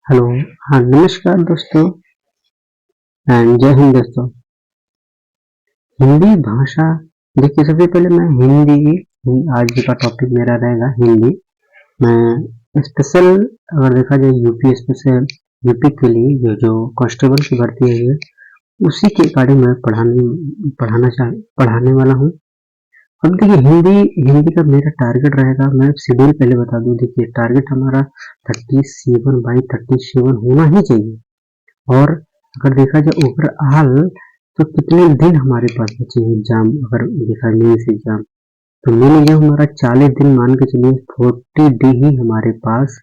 Hello. हाँ, नमस्कार दोस्तों एंड जय हिंद दोस्तों। हिंदी भाषा, देखिए सबसे पहले मैं आज का टॉपिक मेरा रहेगा हिंदी। मैं स्पेशल, अगर देखा जाए यूपी स्पेशल, यूपी के लिए जो कांस्टेबल की भर्ती है उसी के अकॉर्डिंग मैं पढ़ाने वाला हूँ। अब देखिए हिंदी हिंदी का मेरा टारगेट रहेगा, मैं शेड्यूल पहले बता दूं। देखिए टारगेट हमारा 37/37 होना ही चाहिए। और अगर देखा जाए ओवरऑल तो कितने दिन हमारे पास बचे हैं एग्जाम, अगर देखा मेंस एग्जाम तो मेन एग्जाम हमारा 40 दिन, मान के चलिए 40 डे ही हमारे पास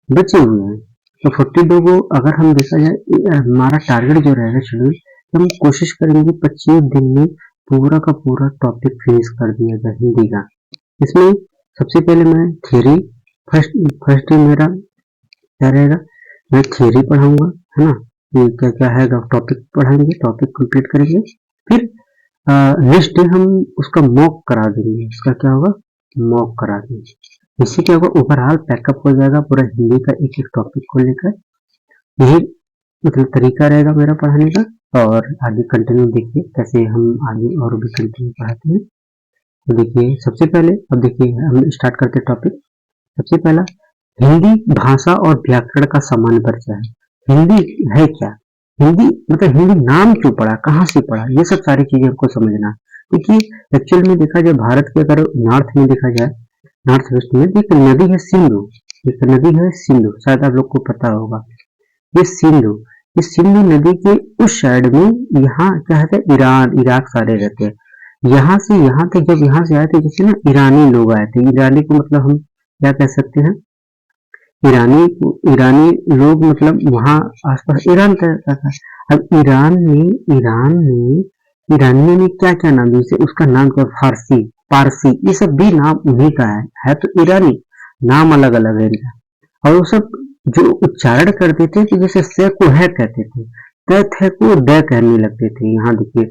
बचे हुए हैं। तो 40 डे को अगर हम देखा जाए, हमारा टारगेट जो रहेगा शेड्यूल, तो हम कोशिश करेंगे 25 दिन में पूरा का पूरा टॉपिक फिनिश कर दिया जाए हिंदी का। इसमें सबसे पहले मैं थियरी, फर्स्ट फर्स्ट मेरा क्या रहेगा, मैं थियरी पढ़ाऊंगा, है ना। ये क्या क्या है, टॉपिक पढ़ाएंगे, टॉपिक कंप्लीट करेंगे। फिर नेक्स्ट डे हम उसका मॉक करा देंगे। उसका क्या होगा, मॉक करा देंगे। इससे क्या होगा, ओवरऑल पैकअप हो जाएगा पूरा हिंदी का एक एक टॉपिक को लेकर। यही मतलब तरीका रहेगा मेरा पढ़ाने का। और आगे कंटिन्यू देखिए कैसे हम आगे और भी कंटिन्यू पढ़ाते हैं। तो देखिए सबसे पहले, अब देखिए हम स्टार्ट करते हैं टॉपिक। सबसे पहला, हिंदी भाषा और व्याकरण का सामान्य परिचय है। हिंदी है क्या, हिंदी मतलब हिंदी नाम क्यों पड़ा, कहाँ से पड़ा, ये सब सारी चीजें हमको समझना। क्योंकि एक्चुअल में देखा जाए भारत के, अगर नॉर्थ में देखा जाए, नॉर्थ वेस्ट में एक नदी है सिंधु। एक नदी है सिंधु, शायद आप लोग को पता होगा। ये सिंधु, इस सिंधु नदी के उस साइड में यहाँ क्या है, ईरान इराक सारे रहते हैं। यहाँ से यहाँ तक, जब यहाँ से आए थे जैसे ना ईरानी लोग आए थे, ईरानी को मतलब हम क्या कह सकते हैं, ईरानी ईरानी लोग, मतलब वहाँ आसपास ईरान रहता था। अब ईरानियों ने क्या क्या नाम दिया, जैसे उसका नाम क्या, फारसी, पारसी, ये सब भी नाम उन्हीं का है तो ईरानी, नाम अलग अलग है इनका। और वो सब जो उच्चारण करते थे, तो जैसे से को है कहते थे, त थ को द कहने लगते थे। यहाँ देखिए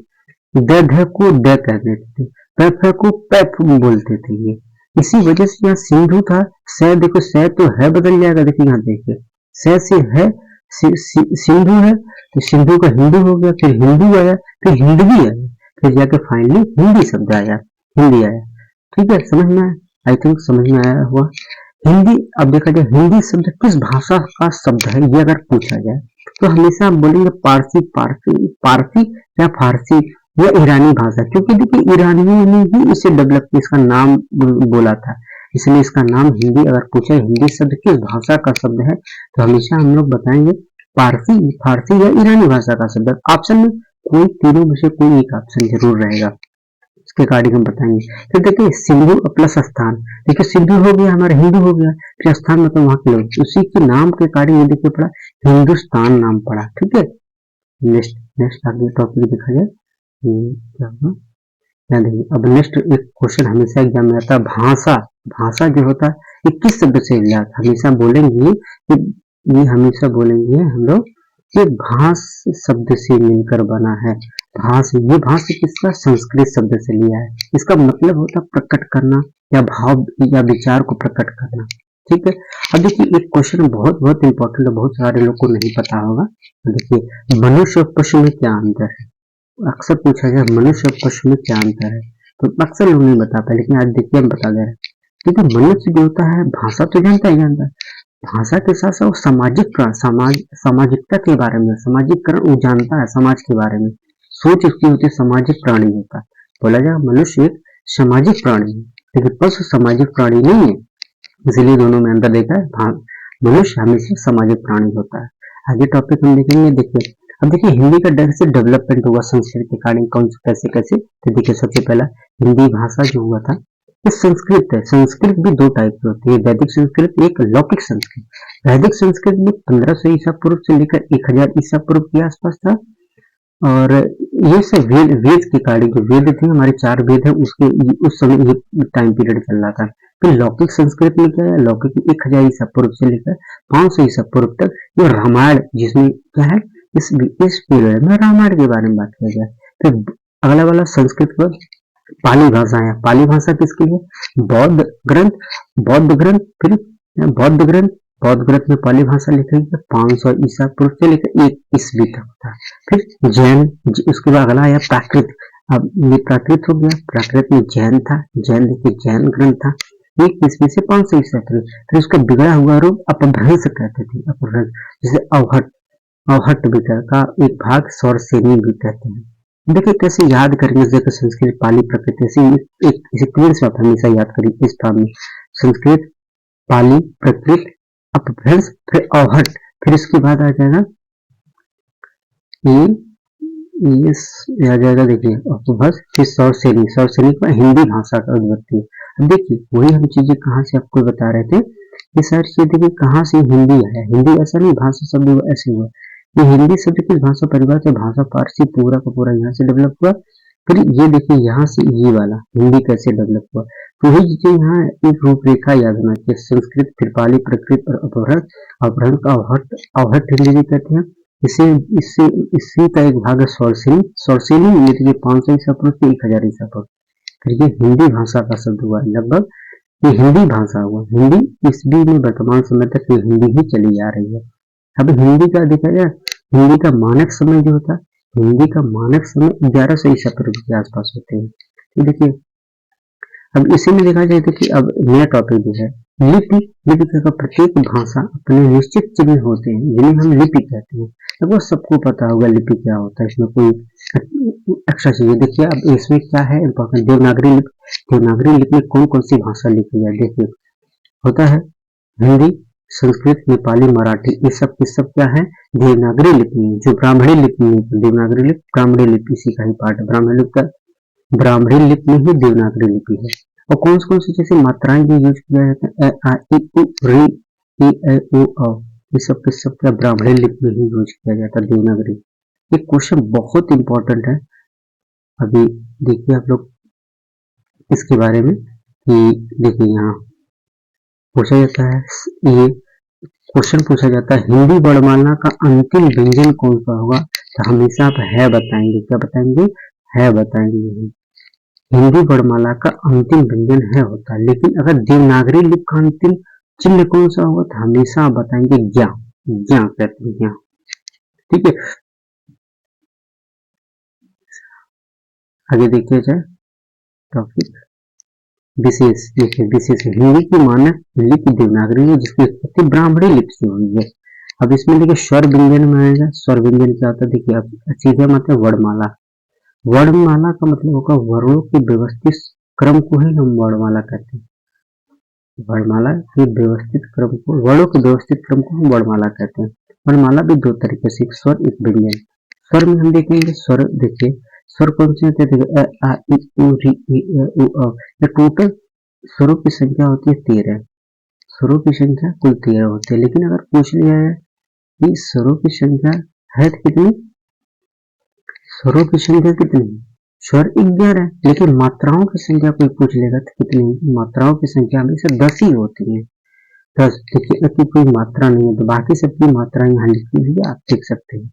द ध को द कह देते थे, प फ को प बोलते थे ये। इसी वजह से यहाँ सिंधु था। स देखो, स तो है बदल जाएगा, देखिए यहाँ देखिए स से है, सिंधु है तो सिंधु का हिंदू हो गया, फिर हिंदू आया, फिर हिंदवी आया, फिर जाके फाइनली हिंदी शब्द आया, हिंदी आया। ठीक है, समझ में आया, आई थिंक समझ में आया हुआ। हिंदी, अब देखा जाए हिंदी शब्द किस भाषा का शब्द है, ये अगर पूछा जाए तो हमेशा हम बोलेंगे पारसी, पारसी या फारसी या ईरानी भाषा। क्योंकि देखिए ईरानियों ने ही इसे डेवलप किया, इसका नाम बोला था, इसलिए इसका नाम हिंदी। अगर पूछा हिंदी शब्द किस भाषा का शब्द है, तो हमेशा हम लोग बताएंगे पारसी, फारसी या ईरानी भाषा का शब्द। ऑप्शन में कोई तीनों में से कोई एक ऑप्शन जरूर रहेगा, इसके अकॉर्डिंग हम बताएंगे। तो देखिए सिंधु प्लस स्थान, देखिए सिंधु हो गया हमारा, हिंदू हो गया, फिर स्थान मतलब वहां के लोग, उसी के नाम के अकॉर्डिंग ये देखिए पड़ा, हिंदुस्तान नाम पड़ा। ठीक है, नेक्स्ट नेक्स्ट आगे टॉपिक देखा जाए, क्या होगा, ध्यान देखिए। अब नेक्स्ट एक क्वेश्चन हमेशा एग्जाम में आता है, भाषा। भाषा जो होता है ये किस शब्द से लिया था, हमेशा बोलेंगे कि, ये हमेशा बोलेंगे हम लोग कि भाष शब्द से मिलकर बना है। भाष, ये भाष किसका, संस्कृत शब्द से लिया है। इसका मतलब होता है प्रकट करना, या भाव या विचार को प्रकट करना। ठीक है, अब देखिए एक क्वेश्चन बहुत बहुत इंपॉर्टेंट है, बहुत सारे लोग को नहीं पता होगा। देखिए मनुष्य और पशु में क्या अंतर है, अक्सर पूछा गया मनुष्य और पशु में क्या अंतर है, तो अक्सर लोग नहीं बता पाए, लेकिन आज देखिए हम बता दे रहे हैं। क्योंकि मनुष्य जो होता है भाषा तो जानता ही जानता है, भाषा के साथ साथ वो सामाजिकता के बारे में, सामाजिकरण वो जानता है, समाज के बारे में सोच उसकी होती है, सामाजिक प्राणी होता है। बोला जाए मनुष्य एक सामाजिक प्राणी है, लेकिन पशु सामाजिक प्राणी नहीं है, इसलिए दोनों में अंतर देखा है। मनुष्य हमेशा सामाजिक प्राणी होता है। आगे टॉपिक हम देखेंगे। देखिए अब देखिए हिंदी का कैसे डेवलपमेंट हुआ संस्कृत के अकॉर्डिंग, कौन से कैसे कैसे। तो देखिए सबसे पहला हिंदी भाषा जो हुआ था, ये संस्कृत है। संस्कृत भी दो टाइप की होती है, वैदिक संस्कृत, एक लौकिक संस्कृत। वैदिक संस्कृत में 1500 ईसा पूर्व से लेकर 1000 ईसा पूर्व के आसपास था। और ये सब वेद के अकॉर्डिंग, जो वेद थे हमारे 4 वेद है, उसके उस समय ये टाइम पीरियड चल रहा था। फिर लौकिक संस्कृत में क्या है, लौकिक में 1000 ईसा पूर्व से लेकर 500 ईसा पूर्व तक ये रामायण, जिसमें क्या है, इस पीरियड में रामायण के बारे में बात किया गया। फिर अगला वाला संस्कृत पर पाली भाषा है। पाली भाषा किसकी है, बौद्ध ग्रंथ, बौद्ध ग्रंथ, फिर बौद्ध ग्रंथ, बौद्ध ग्रंथ में पाली भाषा लिखी गई 500 ईसा पूर्व से लेकर 1 ईस्वी तक था। फिर जैन, उसके बाद अगला आया प्राकृत। अब ये प्राकृत हो गया, प्राकृत में जैन था, जैन देखिए जैन ग्रंथ था 1 ईस्वी से 500 ईसा तक। फिर उसका बिगड़ा हुआ रूप अपभ्रंश कहते थे, अपभ्रंश, जिसे अवहट, अवहट विकर का एक भाग सौरसेनी भी कहते हैं। देखिए कैसे याद करेंगे, जैसे संस्कृत पाली प्राकृत, ऐसे एक सीक्वेंस आप हमेशा याद करिए इस फॉर्म में, संस्कृत पाली प्राकृत अपभ्रंश फिर अवहट, फिर इसके बाद आ जाएगा ये आ जाएगा देखिए अपभ्रंश, फिर सौरसेनी, सौरसेनी का हिंदी भाषा का उत्पत्ति। अब देखिए वही हम चीजें कहाँ से आपको बता रहे थे, ये सारी चीजें देखिए कहाँ से हिंदी आया, हिंदी ऐसा नहीं भाषा शब्द ऐसे हुआ, ये हिंदी शब्द किस भाषा परिवार से, भाषा पारसी पूरा का पूरा यहाँ से डेवलप हुआ। फिर ये देखिए यहाँ से ये वाला हिंदी कैसे डेवलप हुआ, तो वही चीजें यहाँ एक रूपरेखा याद होना चाहिए, संस्कृत फिर पाली प्राकृत और अपभ्रंश, अपभ्रंश का अवहट, अवहट हिंदी भी कहते हैं। इसे इससे इसी का एक भाग है सौरसेनी, सौरसेनी ये देखिए 500 ईसा पूर्व से 1000 ईसा पूर्व। फिर ये हिंदी भाषा का शब्द हुआ, लगभग ये हिंदी भाषा हुआ, हिंदी ईस्वी में वर्तमान समय तक ये हिंदी ही चली आ रही है। अब हिंदी का देखा जाए, हिंदी का मानक समय जो होता है, हिंदी का मानक समय 1100 ईसा पूर्व के आसपास होते हैं। तो देखिए अब इसी में देखा जाए तो कि अब नया टॉपिक जो है लिपि, लिपि का प्रत्येक भाषा अपने निश्चित चिन्ह होते हैं जिन्हें हम लिपि कहते हैं। लगभग सबको पता होगा लिपि क्या होता है, इसमें कोई एक्स्ट्रा चीजें देखिए। अब इसमें क्या है इम्पोर्टेंट, देवनागरी लिपि, देवनागरी लिपि में कौन कौन सी भाषा लिखी है देखिए, होता है हिंदी, संस्कृत, नेपाली, मराठी, ये सब के सब क्या है देवनागरी लिपि, जो ब्राह्मणी लिपि है, देवनागरी लिपि ब्राह्मणी लिपि इसी का ही पार्ट है, ब्राह्मणी लिपि का, ब्राह्मणी लिपि में ही देवनागरी लिपि है। और कौन सी जैसे मात्राएं भी यूज किया जाता है, आ इ उ री ई ए उ औ, ये सब के सब क्या ब्राह्मणी लिपि में ही यूज किया जाता है देवनागरी। ये क्वेश्चन बहुत इंपॉर्टेंट है, अभी देखिए आप लोग इसके बारे में कि देखिए यहाँ पूछा जाता है, ये क्वेश्चन पूछा जाता है हिंदी वर्णमाला का अंतिम व्यंजन कौन सा होगा, तो हमेशा आप है बताएंगे, क्या बताएंगे, है बताएंगे। हिंदी वर्णमाला का अंतिम व्यंजन है होता है, लेकिन अगर देवनागरी लिपि का अंतिम चिन्ह कौन सा होगा तो हमेशा आप बताएंगे ज्ञा, ज्ञा कहते हैं ज्ञा, ठीक है। आगे देखिए जाए टॉपिक विशेष, देखिए विशेष हिंदी की मानक लिपि देवनागरी है जिसकी उत्पत्ति ब्राह्मणी लिपि से हुई है। अब इसमें देखिए स्वर व्यंजन में आएगा, स्वर व्यंजन क्या होता है देखिए, अब सीधे मतलब वर्णमाला, वर्णमाला का मतलब होगा वर्णों के व्यवस्थित क्रम को ही हम वर्णमाला कहते हैं, वर्णमाला के व्यवस्थित क्रम को, वर्णों के व्यवस्थित क्रम को हम वर्णमाला कहते हैं। वर्णमाला भी दो तरीके से, एक स्वर एक व्यंजन। स्वर में हम देखेंगे स्वर, देखिए स्वर कौन से होते हैं, देखिए अ आ इ उ री ई ए उ औ, ये टोटल स्वरों की संख्या होती है 13, स्वरों की संख्या कुल 13 होती है। लेकिन अगर पूछ लिया है कि स्वरों की संख्या है कितनी, स्वरों की संख्या कितनी, स्वर 11, लेकिन मात्राओं की संख्या कोई पूछ लेगा तो कितनी, मात्राओं की संख्या हमेशा 10 ही होती है, 10। देखिए कि कोई मात्रा नहीं है तो बाकी सबकी मात्राएं यहाँ लिखी हुई है, आप देख सकते हैं।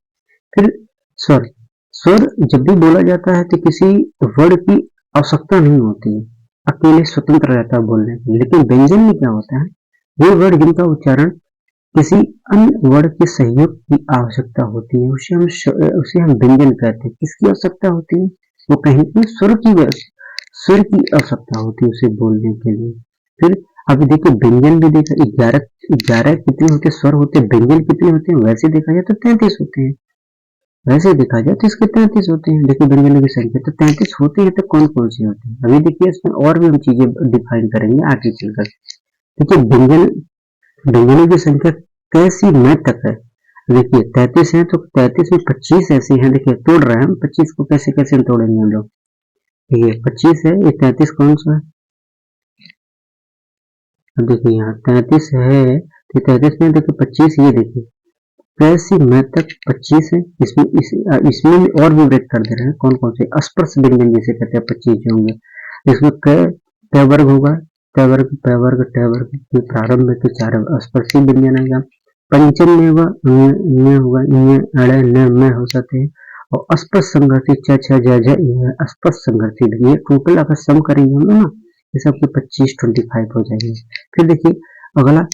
फिर स्वर, स्वर जब भी बोला जाता है तो किसी वर्ड की आवश्यकता नहीं होती है, अकेले स्वतंत्र रहता है बोलने में। लेकिन व्यंजन में क्या होता है, वो वर्ड जिनका उच्चारण किसी अन्य वर्ड के सहयोग की आवश्यकता होती है, उसे हम व्यंजन कहते हैं। किसकी आवश्यकता होती है, वो कहीं पे स्वर की आवश्यकता होती है उसे बोलने के लिए। फिर अभी देखिए व्यंजन भी देखा, 11 कितने होते स्वर होते, व्यंजन कितने होते हैं, वैसे देखा जाए तो 33 होते हैं, वैसे देखा जाए तो इसके 33 होते हैं। देखिए व्यंजनों की संख्या तो 33 होते हैं, तो कौन कौन से होते हैं अभी देखिए इसमें और भी हम चीजें डिफाइन करेंगे आगे चलकर। देखिए व्यंजनों की संख्या कैसी मैं तक है, देखिए 33 है तो 33 में 25 ऐसे हैं, देखिए तोड़ रहे हैं हम 25 को, कैसे कैसे तोड़ेंगे हम लोग, देखिए 25 है, ये 33 कौन सा है, अब देखिए यहाँ 33 है तो 33 में देखिए 25, ये देखिए कैसी मैं तक 25 है, इसमें और भी ब्रेक कर दे रहे हैं कौन कौन से स्पर्श व्यंजन जिसे कहते हैं 25 जो होंगे, इसमें क वर्ग होगा, क वर्ग प वर्ग ट वर्ग के प्रारंभ में तो 4 स्पर्शी व्यंजन आएगा। पंचम में होगा अड़े न में हो सकते हैं, और अस्पष्ट संघर्षी छ छ ज झ अस्पष्ट संघर्षी, ये टोटल अगर सम करेंगे हम लोग ना ये सबके 25 25 हो जाएंगे। फिर देखिए अगला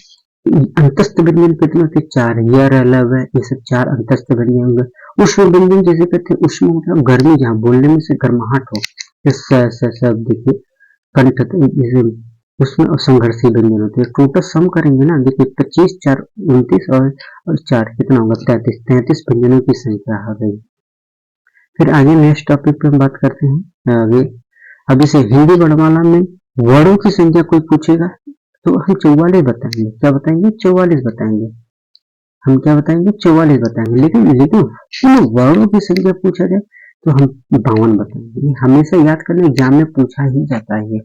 अंतस्थ व्यंजन कितने होते? 4। य, र, ल, व, ये सब 4 अंतस्थ व्यंजन होंगे। उष्म व्यंजन जैसे कहते हैं, उष्म मतलब गर्मी, जहाँ बोलने में से गर्माहट हो, स, सब देखिए कंठ, जैसे उसमें संघर्षी व्यंजन होते हैं। टोटल सम करेंगे ना, देखिए 25, 4, 29 और 4 कितना होगा? 33। 33 व्यंजनों की संख्या आ गई। फिर आगे नेक्स्ट टॉपिक पे हम बात करते हैं आगे। अब जैसे हिंदी वर्णमाला में वर्णों की संख्या कोई पूछेगा तो हम 44 बताएंगे। क्या बताएंगे? 44 बताएंगे। हम क्या बताएंगे? 44 बताएंगे। लेकिन लेकिन इन वर्णों की संख्या पूछा जाए तो हम 52 बताएंगे। ये हमेशा याद करना, एग्जाम में पूछा ही जाता है।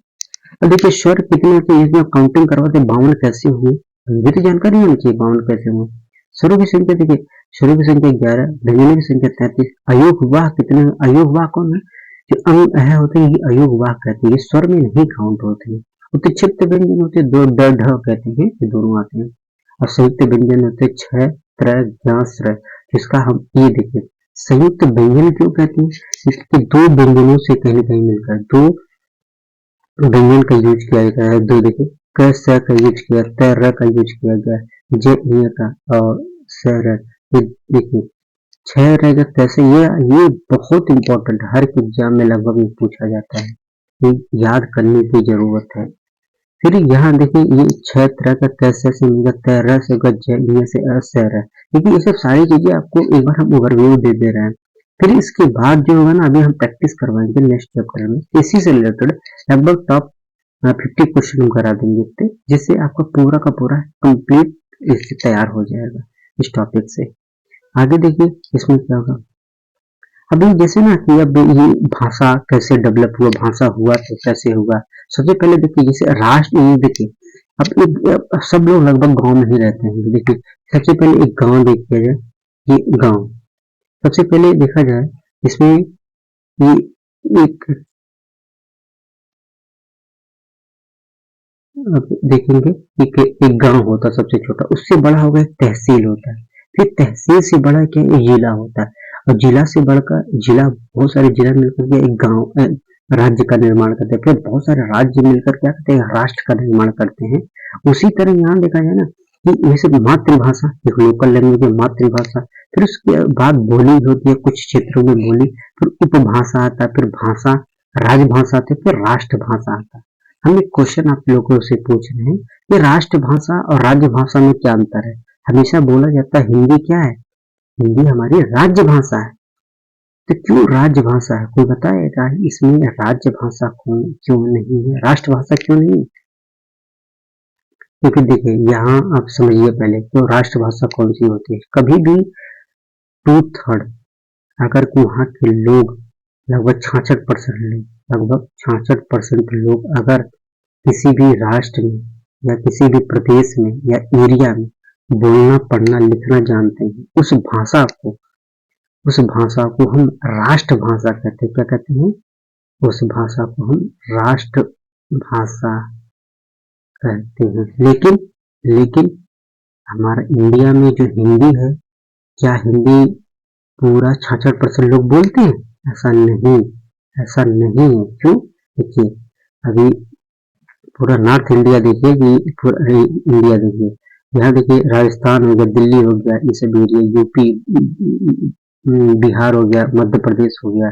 अब देखिए स्वर कितने होते हैं, इसमें काउंटिंग करवाते 52 कैसे हुए, ये तो जानकारी होनी चाहिए 52 कैसे हुए। स्वरों की संख्या देखिए, स्वरों की संख्या 11, व्यंजनों की संख्या 33। अयोग वाह कितने? अयोग वाह कौन है? जो अंग अह होते हैं, ये अयोग वाह कहते हैं, ये स्वर में नहीं काउंट होते हैं। उत्क्षिप्त व्यंजन होते हैं, दो ड ढ कहते हैं, ये दोनों आते हैं। और संयुक्त व्यंजन होते हैं 6, त्र, ज्ञ, स्र, जिसका हम ये देखिए संयुक्त व्यंजन क्यों कहते हैं? इसके दो व्यंजनों से कहीं न कहीं मिलकर दो व्यंजन का यूज किया गया है। दो देखिए, क स का यूज किया, त र का यूज किया गया, ज ञ का और स र। ये देखिए 6 रहेगा कैसे, ये बहुत इंपॉर्टेंट है, हर एग्जाम में लगभग ये पूछा जाता है, ये याद करने की जरूरत है। फिर यहाँ देखिए ये 6 तरह का कैसे से मिलेगा, त र से होगा, ज ञ से अ स र। देखिए ये सब सारी चीजें आपको एक बार हम ओवरव्यू दे रहे हैं। फिर इसके बाद जो होगा ना, अभी हम प्रैक्टिस करवाएंगे नेक्स्ट चैप्टर में, इसी से रिलेटेड लगभग टॉप 50 क्वेश्चन हम करा देंगे इतने, जिससे आपका पूरा का पूरा कंप्लीट इससे तैयार हो जाएगा इस टॉपिक से। आगे देखिए इसमें क्या होगा। अभी जैसे ना कि अब ये भाषा कैसे डेवलप हुआ, भाषा हुआ तो कैसे हुआ। सबसे पहले देखिए जैसे राष्ट्र, ये देखिए अब सब लोग लगभग गांव में ही रहते हैं। देखिए सबसे पहले एक गांव देखिए जाए, ये गांव सबसे पहले देखा जाए, इसमें ये एक अब देखेंगे एक गांव होता है सबसे छोटा, उससे बड़ा होगा एक तहसील होता है, फिर तहसील से बड़ा क्या है, जिला होता है, और जिला से बढ़कर जिला, बहुत सारे जिला मिलकर के एक गांव राज्य का निर्माण करते हैं, फिर बहुत सारे राज्य मिलकर क्या करते हैं, राष्ट्र का निर्माण करते हैं। उसी तरह यहाँ देखा जाए ना कि जैसे मातृभाषा, एक लोकल लैंग्वेज है मातृभाषा, फिर उसके बाद बोली होती है, कुछ क्षेत्रों में बोली, फिर उपभाषा आता है, फिर भाषा, राजभाषा आती है, फिर राष्ट्रभाषा आता है। हम एक क्वेश्चन आप लोगों से पूछ रहे हैं कि राष्ट्रभाषा और राजभाषा में क्या अंतर है। हमेशा बोला जाता है हिंदी क्या है, हिंदी हमारी राज्य भाषा है। तो क्यों राजभाषा है, कोई बताएगा इसमें राजभाषा क्यों नहीं है, राष्ट्रभाषा क्यों नहीं है? क्योंकि देखिए यहाँ आप समझिए पहले तो राष्ट्रभाषा कौन सी होती है। कभी भी 2/3 अगर वहाँ के लोग लगभग 66% लोग, लगभग 66% लोग अगर किसी भी राष्ट्र में या किसी भी प्रदेश में या एरिया में बोलना पढ़ना लिखना जानते हैं, उस भाषा को हम राष्ट्रभाषा कहते हैं। क्या कहते हैं? उस भाषा को हम राष्ट्रभाषा कहते हैं। लेकिन लेकिन हमारा इंडिया में जो हिंदी है, क्या हिंदी पूरा 66% लोग बोलते हैं? ऐसा नहीं, ऐसा नहीं है। क्यों? देखिए अभी पूरा नॉर्थ इंडिया देखिए कि पूरा इंडिया देखिए, यहाँ देखिए राजस्थान हो गया, दिल्ली हो गया, ये सब एरिया, यूपी, बिहार हो गया, मध्य प्रदेश हो गया,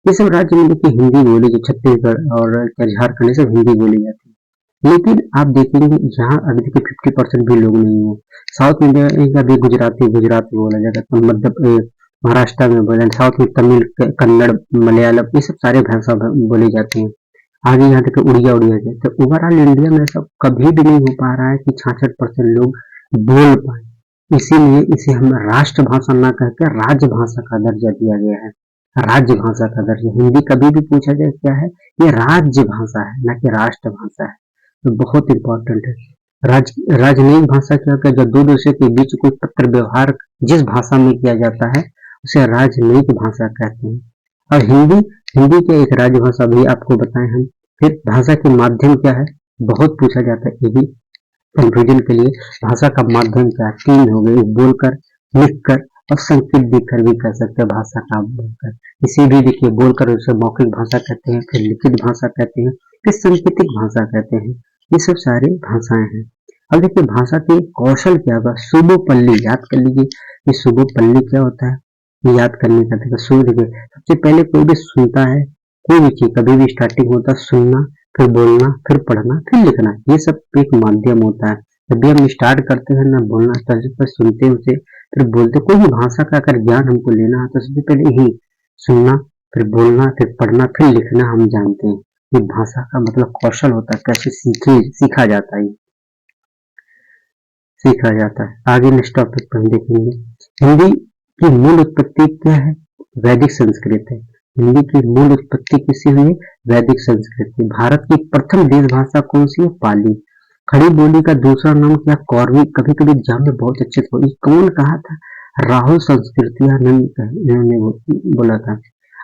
ये सब राज्य में देखिए हिंदी बोली, जो छत्तीसगढ़ और झारखंड, ये सब हिंदी बोली जाती है। लेकिन आप देखेंगे यहाँ अभी देखिए 50% भी लोग नहीं है। साउथ इंडिया का भी गुजराती बोला जाता है, तो महाराष्ट्र में बोला, साउथ में तमिल, कन्नड़, मलयालम, ये सब सारे भाषा बोली जाती हैं। आगे यहाँ तक उड़िया जाए, तो ओवरऑल इंडिया में ऐसा कभी भी नहीं हो पा रहा है कि 66% लोग बोल पाए। इसीलिए इसे हम राष्ट्रभाषा ना कहकर राजभाषा का दर्जा दिया गया है। राज्यभाषा का दर्जा, हिंदी कभी भी पूछा जाए क्या है, ये राज्य भाषा है, ना कि राष्ट्रभाषा है। तो बहुत इंपॉर्टेंट है। राजनयिक भाषा क्या होता है, जब दो देशों के बीच कोई पत्र व्यवहार जिस भाषा में किया जाता है उसे राजनयिक भाषा कहते हैं। और हिंदी, हिंदी क्या एक राजभाषा भी आपको बताएं हम। फिर भाषा के माध्यम क्या है, बहुत पूछा जाता है, ये भी कंफ्यूजन के लिए। भाषा का माध्यम क्या है, 3 हो गए, बोलकर, लिखकर और संकेत देकर भी कह सकते हैं भाषा का बोलकर। इसे भी देखिए बोलकर उसे मौखिक भाषा कहते हैं, फिर लिखित भाषा कहते हैं, फिर सांकेतिक भाषा कहते हैं। ये सब सारे भाषाएं हैं। अब देखिए भाषा के कौशल क्या होगा, शुभोपल्ली याद कर लीजिए, ये शुभोपल्ली क्या होता है, ये याद करने का तरीका शुरू देखिए, सबसे पहले कोई भी सुनता है, कोई भी चीज कभी भी स्टार्टिंग होता है सुनना, फिर बोलना, फिर पढ़ना, फिर लिखना, ये सब एक माध्यम होता है। जब भी हम स्टार्ट करते हैं ना बोलना, सबसे पहले सुनते हैं उसे, फिर बोलते, कोई भी भाषा का अगर ज्ञान हमको लेना है तो सबसे पहले यही सुनना, फिर बोलना, फिर पढ़ना, फिर लिखना हम जानते हैं। ये भाषा का मतलब कौशल होता है, कैसे सीखा जाता है, सीखा जाता है। आगे नेक्स्ट टॉपिक पर हम देखेंगे, हिंदी की मूल उत्पत्ति क्या है, वैदिक संस्कृत है। हिंदी की मूल उत्पत्ति किससे हुई है, वैदिक संस्कृत की। भारत की प्रथम देश भाषा कौन सी है, पाली। खड़ी बोली का दूसरा नाम क्या, कौरवी। कभी कभी एग्जाम में बहुत अच्छे से कौन कहा था, राहुल संस्कृतियानंद इन्होंने बोला था।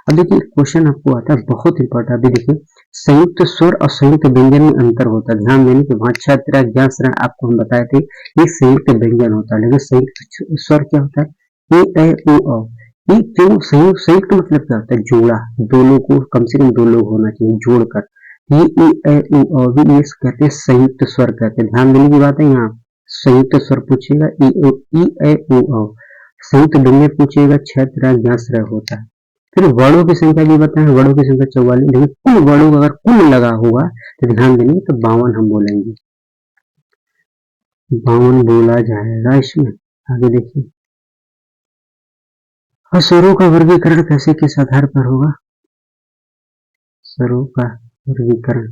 अब देखिए क्वेश्चन आपको आता है बहुत इंपॉर्टेंट। अभी देखिए संयुक्त स्वर और संयुक्त व्यंजन में अंतर होता है, ध्यान देने की। वहां छत्र ज्ञान आपको हम बताए थे, ये संयुक्त व्यंजन होता है, लेकिन संयुक्त स्वर क्या होता है, ए ऐ उ औ। ये क्यों संयुक्त, संयुक्त मतलब क्या होता है, जोड़ा, दो लोग को कम से कम दो लोग होना चाहिए जोड़कर। ये ए ऐ उ औ भी ये कहते हैं संयुक्त स्वर कहते हैं, ध्यान देने की बात है। यहाँ संयुक्त स्वर पूछेगा ई ऐ उ औ, संयुक्त व्यंजन पूछेगा छत्र ज्ञान होता है। फिर वर्णों की संख्या भी बताएं, वर्णों की संख्या 44, लेकिन कुल वर्णों का अगर कुल लगा होगा तो ध्यान देंगे तो 52 हम बोलेंगे, 52 बोला जाएगा इसमें। आगे देखिए, और स्वरों का वर्गीकरण कैसे किस आधार पर होगा, स्वरों का वर्गीकरण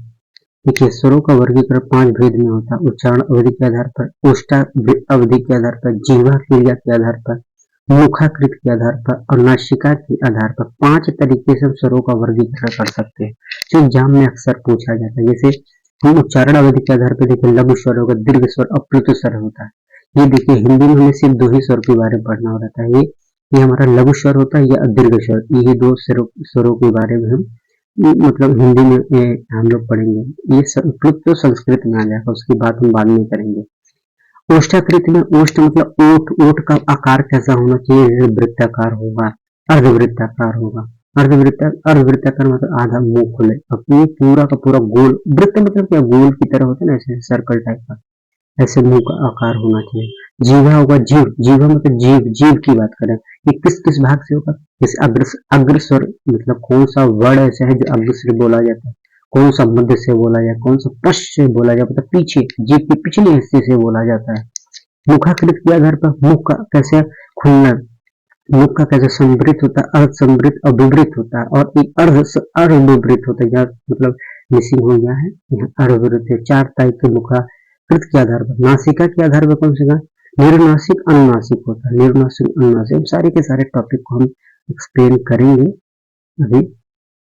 देखिए, स्वरों का वर्गीकरण 5 भेद में होता है, उच्चारण अवधि के आधार पर, ओष्ठा अवधि के आधार पर, जीवा क्रिया के आधार पर, मुखाकृत के आधार पर और नासिका के आधार पर। 5 तरीके से हम स्वरों का वर्गीकरण कर सकते हैं, जो एग्जाम में अक्सर पूछा जाता है। जैसे हम उच्चारण अवधि के आधार पर देखिए, लघु स्वर होगा, दीर्घ स्वर और प्लुत स्वर होता है। ये देखिए हिंदी में हमें सिर्फ 2 ही स्वर के बारे में पढ़ना होता है, ये हमारा लघु स्वर होता है या दीर्घ स्वर, ये 2 स्वरों के बारे में हम मतलब हिंदी में हम लोग पढ़ेंगे। ये प्लुत तो संस्कृत में आ जाएगा, उसकी बात हम बाद में करेंगे। ओष्ठाकृत में, ओष्ठ मतलब ओठ, ओठ का आकार कैसा होना चाहिए, वृत्ताकार होगा, अर्धवृत्ताकार होगा। अर्धवृत्ताकार मतलब आधा मुंह खुले, अब ये पूरा का पूरा गोल, वृत्त मतलब क्या, गोल की तरह होता है ना, ऐसे सर्कल टाइप का, ऐसे मुंह का आकार होना चाहिए। जीवा होगा, जीव, जीवा मतलब जीव, जीव की बात करें, ये किस किस भाग से होगा, जैसे अग्रस्वर मतलब कौन सा वर्ड ऐसा है जो अग्र से बोला जाता है, कौन सा मध्य से बोला जाए, कौन सा पश्च से बोला जाए, मतलब पीछे, जीभ के पिछले हिस्से से बोला जाता है। मुखाकृत के आधार पर मुख का कैसे खुलना, मुख का कैसे समृद्ध होता है, अर्ध समृद्ध और विवृत होता है, और एक अर्ध विवृत होता है, यहाँ मतलब मिसिंग हो गया है, यहाँ अर्ध विवृत है। 4 टाइप के मुखाकृत के आधार पर। नासिका के आधार पर कौन सा, निर्नासिक अनुनासिक होता है, निर्नासिक अनुनासिक। सारे के सारे टॉपिक को हम एक्सप्लेन करेंगे अभी,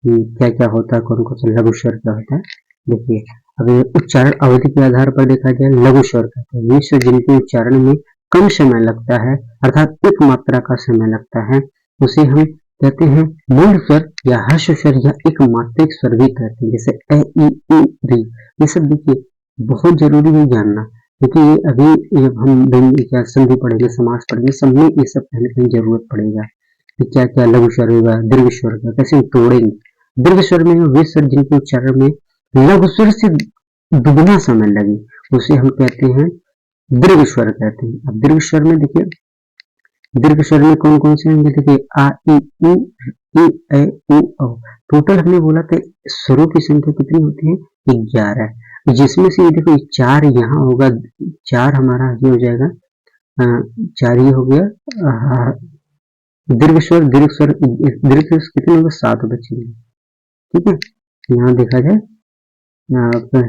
क्या क्या होता है, कौन कौन सा लघु स्वर क्या होता है। देखिए अभी उच्चारण अवधि के आधार पर देखा जाए, लघु स्वर कहते हैं वे स्वर जिनके उच्चारण में कम समय लगता है, अर्थात एक मात्रा का समय लगता है, उसे हम कहते हैं मूल स्वर या हर्ष स्वर या एक मात्रिक स्वर भी कहते हैं, जैसे ए ई उ री। ये सब देखिए बहुत जरूरी है जानना, क्योंकि ये अभी हम क्या संधि पढ़ेंगे, समास पढ़ेंगे, सब में ये सब कहीं कहीं जरूरत पड़ेगा कि क्या क्या लघु स्वर होगा, दीर्घ स्वर का कैसे तोड़ेंगे। दीर्घ स्वर में वे स्वर जिनके उच्चारण में लघु स्वर से दुगना समय लगे, उसे हम कहते हैं दीर्घ स्वर कहते हैं। अब दीर्घ स्वर में देखिए, दीर्घ स्वर में कौन कौन से होंगे, देखिए आ ई उ ई ऐ उ औ। टोटल हमने बोला था स्वरों की संख्या कितनी होती है, 11, जिसमें से देखो 4 यहाँ होगा, 4 हमारा ये हो जाएगा, 4 ये हो गया दीर्घ स्वर, दीर्घ स्वर, दीर्घ स्वर कितने होंगे, 7 बचेंगे, ठीक है। यहाँ देखा जाए, यहाँ पर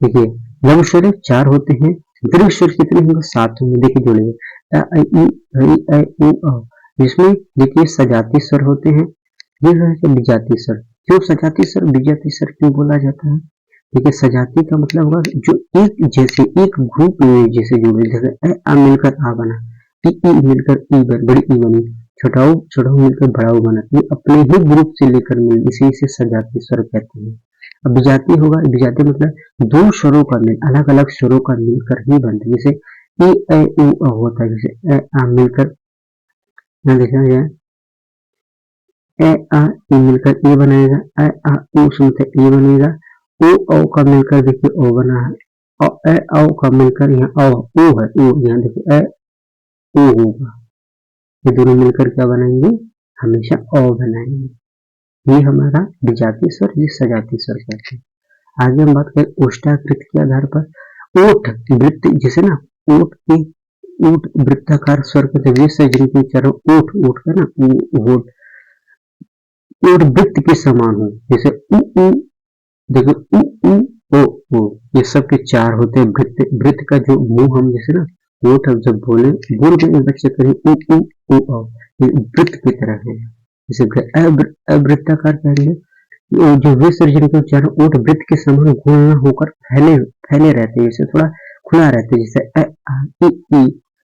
देखिए लघु स्वर 4 होते हैं, दीर्घ स्वर कितने होंगे, 7 होंगे। देखिए जोड़िए अ ई ऐ उ औ, जिसमें देखिए सजाती स्वर होते हैं, ये है विजाती स्वर। क्यों सजाती स्वर विजाती स्वर क्यों बोला जाता है, देखिए सजाती का मतलब होगा जो एक जैसे एक ग्रुप में जैसे जुड़े, जैसे ए आ मिलकर आ बना, ई मिलकर ई बड़ी ई बनी, छोटाऊ मिलकर बड़ाऊ बना, ये अपने ही ग्रुप से लेकर मिल, इसी से सजाती स्वर कहते हैं। अब विजाती होगा, विजाती मतलब 2 स्वरों का मिल, अलग अलग स्वरों का मिलकर ही बनता है, जैसे ई ऐ उ अ होता है, जैसे ए आ मिलकर यहाँ देखा जाए ए आ ई मिलकर ए बनाएगा, ए आ उ सुनते ए बनेगा, ओ औ का मिलकर देखिए ओ बना है, ए औ का मिलकर यहाँ ओ है, ओ यहाँ देखिए ए ओ होगा, ये दोनों मिलकर क्या बनाएंगे, हमेशा अ बनाएंगे। ये हमारा विजातीय स्वर, ये सजातीय स्वर कहते हैं। आगे हम बात करें ओष्ठाकृत के आधार पर। ओठ वृत्त जैसे ना, ओठ की ऊट वृत्ताकार स्वर कहते हैं, वे जिनके उच्चारण ओठ ओठ का ना ओठ और वृत्त के समान हो, जैसे उ देखो उ ओ ये सब के चार होते हैं। वृत्त वृत्त का जो मुंह हम जैसे ना ओठ हम जब बोल के बच्चे करें उ ओ ये वृत्त की तरह है। जैसे अवृत्ताकार कहेंगे, जो वे सर्जन के उच्चारण ओठ वृत्त के समान गोल न होकर फैले फैले रहते हैं, जैसे थोड़ा खुला रहते हैं, जैसे अ आ इ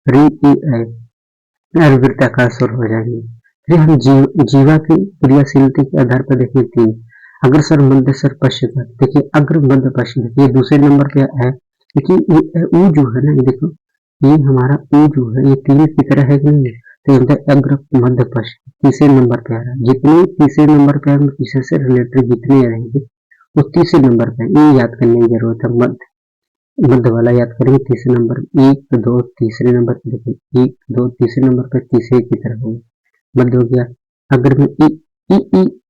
री ई ऐ अवृत्ताकार स्वर हो जाएंगे। फिर हम जीवा की क्रियाशीलता के आधार पर देखें तीन, अग्रसर मध्य सर पश्चात। देखिए अग्र मध्य पश्चात, ये दूसरे नंबर पे है। देखिए ये ऊ जो है ना, ये देखो ये हमारा ऊ जो है ये तीन की तरह है कि नहीं, तो अग्र मध्य पश्चात तीसरे नंबर पे आ रहा है। जितने तीसरे नंबर पे आएंगे, तीसरे से रिलेटेड जितने रहेंगे वो तीसरे नंबर पे, ये याद करने की जरूरत है। मध्य वाला याद करेंगे तीसरे नंबर, एक दो तीसरे नंबर पे, देखिए एक दो तीसरे नंबर पे तीसरे की तरफ होगा, मध्य हो गया। अगर में ई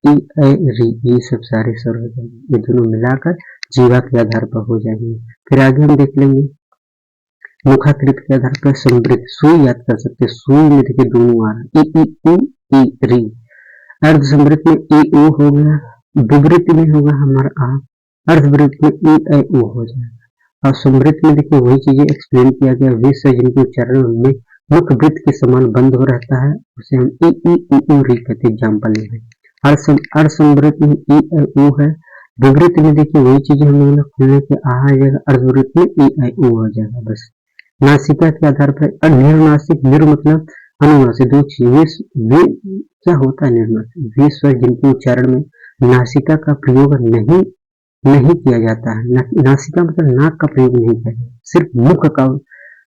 ऐ री, ये सब सारे स्वर हो जाएंगे, ये दोनों मिलाकर जीवा के आधार पर हो जाएंगे। फिर आगे हम देख लेंगे मुखाकृत के आधार पर समृद्ध, सुई याद कर सकते हैं, सुई में देखिए दोनों आ रहा है, ई री। अर्ध समृद्ध में ई ओ हो गया, विवृत में होगा हमारा आ, अर्धवृत्त में ई ऐ ओ हो जाएगा। और समृद्ध में देखिए वही चीजें एक्सप्लेन किया गया, वे जिनके उच्चारण में मुख्य वृत्त के समान बंद हो रहता है, उसे हम ई उ री कहते हैं। एग्जाम्पल है अर्धसमृद्ध में ई ऐ ओ है, विवृत में देखिए वही चीजें हम लोग खुलने के आ जाएगा, अर्धवृत्त में ई ऐ ओ हो जाएगा। बस नासिका के आधार पर निर्नासिक, निर मतलब अनुनासिक, दो चीज वे क्या होता है निर्नासिक, वे स्वर जिनके उच्चारण में नासिका का प्रयोग नहीं किया जाता है। नासिका मतलब नाक का प्रयोग नहीं किया जाता, सिर्फ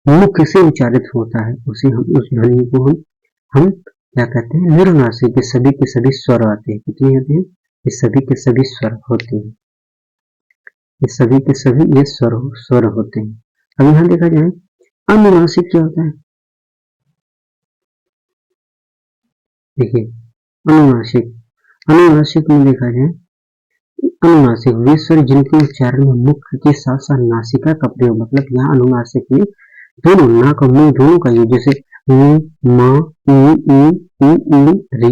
मुख से उच्चारित होता है, उसे हम उस ध्वनि को हम क्या कहते हैं, निर्नासिक। सभी के सभी स्वर आते हैं, कितने आते हैं, ये सभी के सभी स्वर होते हैं, ये सभी के सभी ये स्वर होते हैं। अब यहाँ देखा जाए अनुनासिक क्या होता है, देखिए अनुनासिक में देखा जाए, अनुनासिक वे स्वर जिनके उच्चारण में मुख के साथ साथ नासिका का प्रयोग, मतलब यहाँ अनुनासिक में दोनों नाक और मुंह दोनों का यूज, जैसे म उ री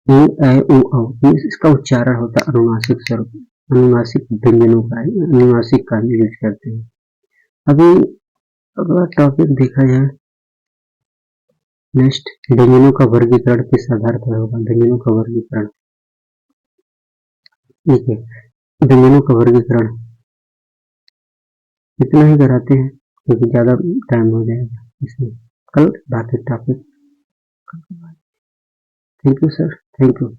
ए ऐ ओ औ, इसका उच्चारण होता है अनुनासिक स्वर, अनुनासिक व्यंजनों का, अनुनासिक का यूज करते हैं। अभी अगला टॉपिक देखा जाए नेक्स्ट, व्यंजनों का वर्गीकरण किस आधार पर होगा, व्यंजनों का वर्गीकरण, ठीक है, व्यंजनों का वर्गीकरण इतना ही कराते हैं क्योंकि ज्यादा टाइम हो जाएगा इसमें, कल बाकी topic. Thank you sir, thank you.